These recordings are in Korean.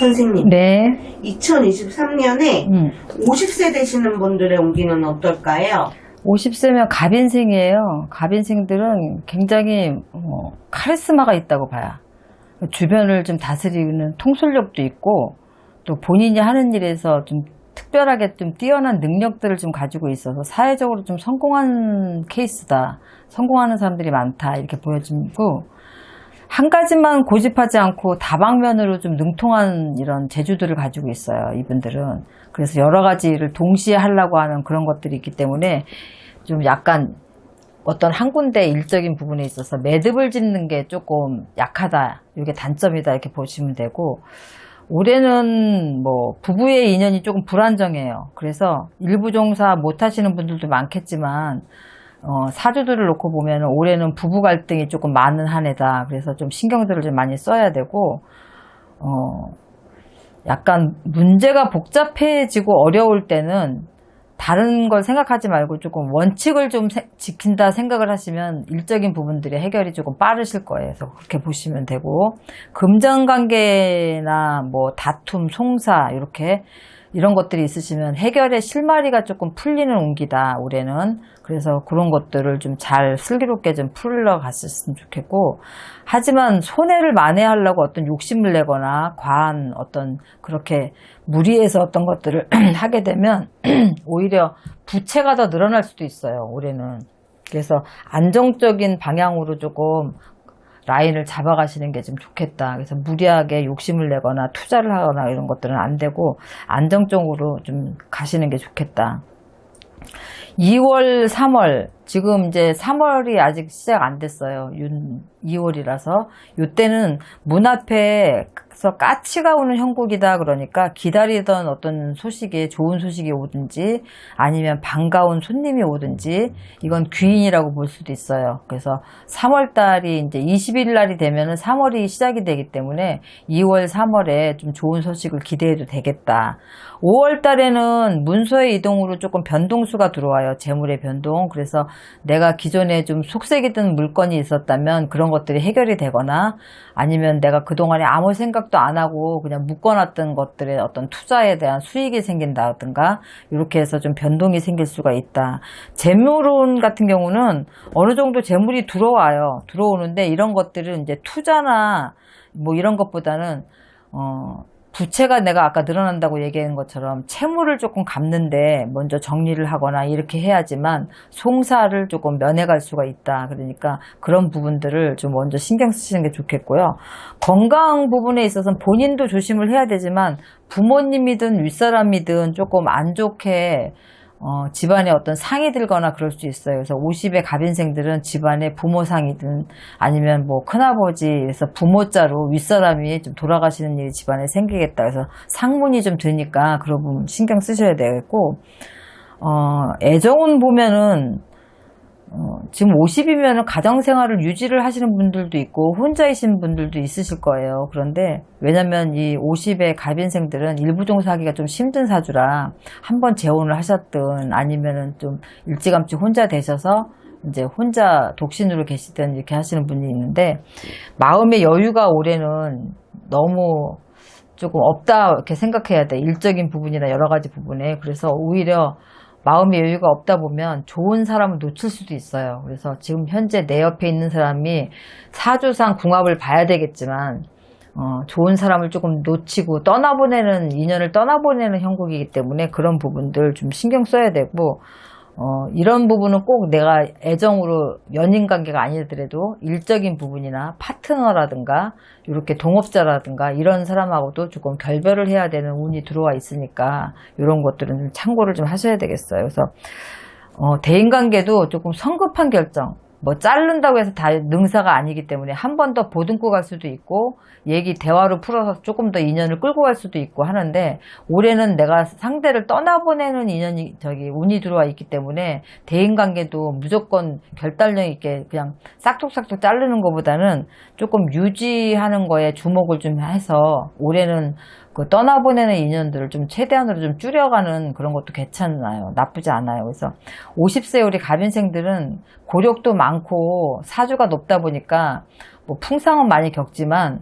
선생님, 네. 2023년에 50세 되시는 분들의 운기는 어떨까요? 50세면 갑인생이에요. 갑인생들은 굉장히 카리스마가 있다고 봐요. 주변을 좀 다스리는 통솔력도 있고 또 본인이 하는 일에서 좀 특별하게 좀 뛰어난 능력들을 좀 가지고 있어서 사회적으로 좀 성공한 케이스다. 성공하는 사람들이 많다. 이렇게 보여지고 한 가지만 고집하지 않고 다방면으로 좀 능통한 이런 재주들을 가지고 있어요. 이분들은. 그래서 여러 가지를 동시에 하려고 하는 그런 것들이 있기 때문에 좀 약간 어떤 한 군데 일적인 부분에 있어서 매듭을 짓는 게 조금 약하다. 이게 단점이다. 이렇게 보시면 되고 올해는 뭐 부부의 인연이 조금 불안정해요. 그래서 일부 종사 못 하시는 분들도 많겠지만 사주들을 놓고 보면 올해는 부부 갈등이 조금 많은 한 해다. 그래서 좀 신경들을 좀 많이 써야 되고 약간 문제가 복잡해지고 어려울 때는 다른 걸 생각하지 말고 조금 원칙을 좀 지킨다 생각을 하시면 일적인 부분들의 해결이 조금 빠르실 거예요. 그래서 그렇게 보시면 되고 금전관계나 뭐 다툼, 송사 이런 것들이 있으시면 해결의 실마리가 조금 풀리는 운기다 올해는. 그래서 그런 것들을 좀 잘 슬기롭게 좀 풀러 갔으면 좋겠고 하지만 손해를 만회하려고 어떤 욕심을 내거나 과한 어떤 그렇게 무리해서 어떤 것들을 하게 되면 오히려 부채가 더 늘어날 수도 있어요 올해는. 그래서 안정적인 방향으로 조금 라인을 잡아가시는 게 좀 좋겠다. 그래서 무리하게 욕심을 내거나 투자를 하거나 이런 것들은 안 되고 안정적으로 좀 가시는 게 좋겠다. 2월, 3월, 지금 이제 3월이 아직 시작 안 됐어요. 2월이라서. 요때는 문 앞에서 까치가 오는 형국이다. 그러니까 기다리던 어떤 소식에 좋은 소식이 오든지 아니면 반가운 손님이 오든지 이건 귀인이라고 볼 수도 있어요. 그래서 3월 달이 이제 20일 날이 되면은 3월이 시작이 되기 때문에 2월, 3월에 좀 좋은 소식을 기대해도 되겠다. 5월 달에는 문서의 이동으로 조금 변동수가 들어와요. 재물의 변동. 그래서 내가 기존에 좀 속색이던 물건이 있었다면 그런 것들이 해결이 되거나 아니면 내가 그동안에 아무 생각도 안 하고 그냥 묶어놨던 것들의 어떤 투자에 대한 수익이 생긴다든가 이렇게 해서 좀 변동이 생길 수가 있다. 재물운 같은 경우는 어느 정도 재물이 들어와요. 들어오는데 이런 것들은 이제 투자나 뭐 이런 것보다는 부채가 내가 아까 늘어난다고 얘기한 것처럼 채무를 조금 갚는데 먼저 정리를 하거나 이렇게 해야지만 송사를 조금 면해갈 수가 있다. 그러니까 그런 부분들을 좀 먼저 신경 쓰시는 게 좋겠고요. 건강 부분에 있어서는 본인도 조심을 해야 되지만 부모님이든 윗사람이든 조금 안 좋게 집안에 어떤 상이 들거나 그럴 수 있어요. 그래서 50의 갑인생들은 집안에 부모상이든 아니면 뭐 큰아버지에서 부모자로 윗사람이 좀 돌아가시는 일이 집안에 생기겠다. 그래서 상문이 좀 드니까 그런 부분 신경 쓰셔야 되겠고, 애정운 보면은 지금 50이면 가정생활을 유지를 하시는 분들도 있고 혼자이신 분들도 있으실 거예요. 그런데 왜냐면 이 50의 갑인생들은 일부 종사하기가 좀 힘든 사주라 한번 재혼을 하셨든 아니면은 좀 일찌감치 혼자 되셔서 이제 혼자 독신으로 계시든 이렇게 하시는 분이 있는데 마음의 여유가 올해는 너무 조금 없다 이렇게 생각해야 돼. 일적인 부분이나 여러 가지 부분에. 그래서 오히려 마음의 여유가 없다 보면 좋은 사람을 놓칠 수도 있어요. 그래서 지금 현재 내 옆에 있는 사람이 사주상 궁합을 봐야 되겠지만 좋은 사람을 조금 놓치고 떠나보내는 인연을 떠나보내는 형국이기 때문에 그런 부분들 좀 신경 써야 되고 이런 부분은 꼭 내가 애정으로 연인 관계가 아니더라도 일적인 부분이나 파트너라든가 이렇게 동업자라든가 이런 사람하고도 조금 결별을 해야 되는 운이 들어와 있으니까 이런 것들은 좀 참고를 좀 하셔야 되겠어요. 그래서 대인관계도 조금 성급한 결정, 뭐 자른다고 해서 다 능사가 아니기 때문에 한 번 더 보듬고 갈 수도 있고 대화로 풀어서 조금 더 인연을 끌고 갈 수도 있고 하는데 올해는 내가 상대를 떠나보내는 운이 들어와 있기 때문에 대인관계도 무조건 결단력 있게 그냥 싹둑싹둑 자르는 것보다는 조금 유지하는 거에 주목을 좀 해서 올해는 그 떠나보내는 인연들을 좀 최대한으로 좀 줄여가는 그런 것도 괜찮아요. 나쁘지 않아요. 그래서 50세 우리 갑인생들은 고력도 많고 사주가 높다 보니까 뭐 풍상은 많이 겪지만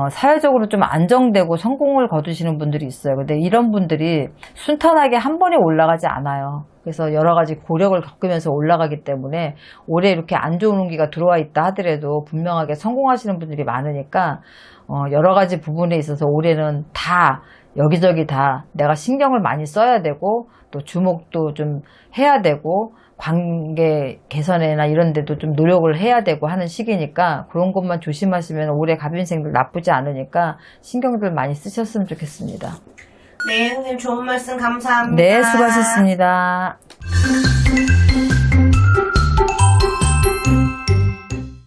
사회적으로 좀 안정되고 성공을 거두시는 분들이 있어요. 근데 이런 분들이 순탄하게 한 번에 올라가지 않아요. 그래서 여러 가지 고력을 겪으면서 올라가기 때문에 올해 이렇게 안 좋은 운기가 들어와 있다 하더라도 분명하게 성공하시는 분들이 많으니까 여러 가지 부분에 있어서 올해는 다 여기저기 다 내가 신경을 많이 써야 되고 또 주목도 좀 해야 되고 관계 개선이나 이런 데도 좀 노력을 해야 되고 하는 시기니까 그런 것만 조심하시면 올해 갑인생들 나쁘지 않으니까 신경들 많이 쓰셨으면 좋겠습니다. 네, 선생님 좋은 말씀 감사합니다. 네, 수고하셨습니다.